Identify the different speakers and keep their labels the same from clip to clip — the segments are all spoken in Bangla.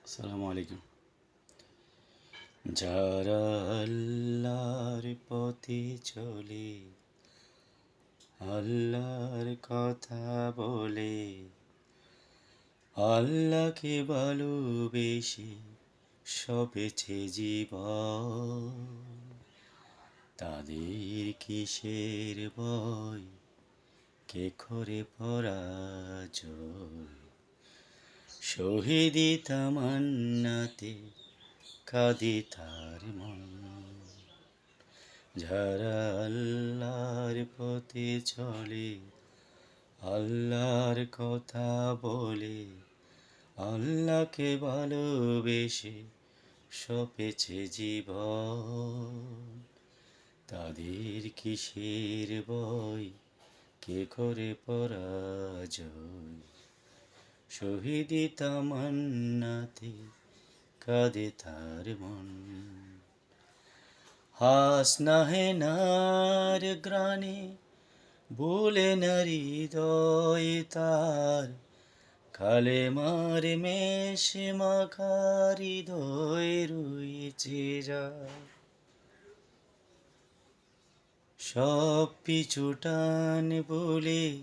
Speaker 1: আসসালামু আলাইকুম। যারা আল্লাহর পথে চলে, আল্লাহর কথা বলে, আল্লাহকে ভালোবেসে সপেছে জীবন, তাদের কিসের ভয়, কে করে পরাজয়। শহীদি তামান্নাতে কাঁদে তার মন। যারা আল্লাহর পথে চলে, আল্লাহর কথা বলে, আল্লাহকে ভালোবেসে সপেছে জীবন, তাদের কিসের ভয়, কে করে পরাজয়। শহীদি তামান্নাতে কাঁদে তার মন। হাসনাহেনার গ্রাণে ভুলে না হৃদয় তার, কালেমার মেশে মাখা হৃদয় রয়েছে যার। সব পিছু টান বলে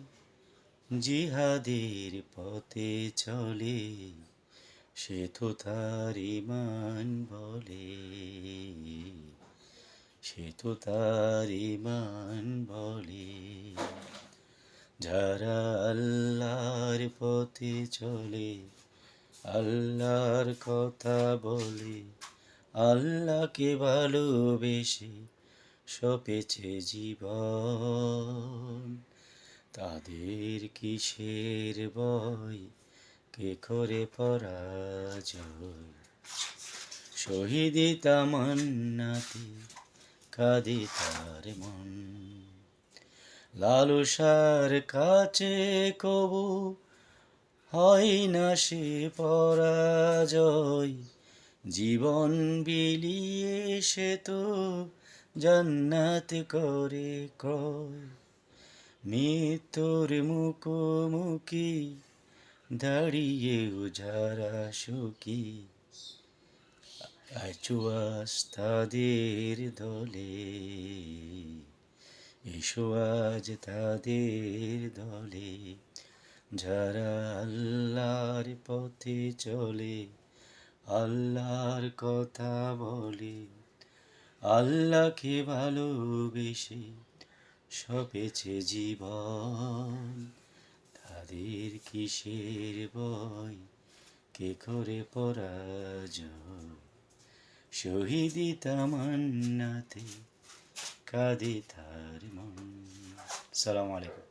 Speaker 1: জিহাদের পথে চলে, সে তো তার ইমান বলে, সে তো তার ইমান বলে। যারা আল্লাহর পথে চলে, আল্লাহর কথা বলে, আল্লাহকে ভালোবেসে সপেছে জীবন, তাদের কিসের ভয়, কে করে পরাজয়। শহীদি তামান্নাতে কাঁদে তার মন। লালসার কাছে কবু হয় না সে পরাজয়, জীবন বিলিয়ে সে তো জান্নাত করে ক্রয়। মৃত্যুর মুখোমুখি দাঁড়িয়েও যারা সুখী, আছো আজ তাদের দলে, এসো আজ তাদের দলে। যারা আল্লাহর পথে চলে, আল্লাহর কথা বলে, আল্লাহকে ভালোবেসে সপেছে জীবন, তাদের কিসের ভয়, কে করে পরাজয়। শহীদি তামান্নাতে কাঁদে তার মন। আসসালামু আলাইকুম।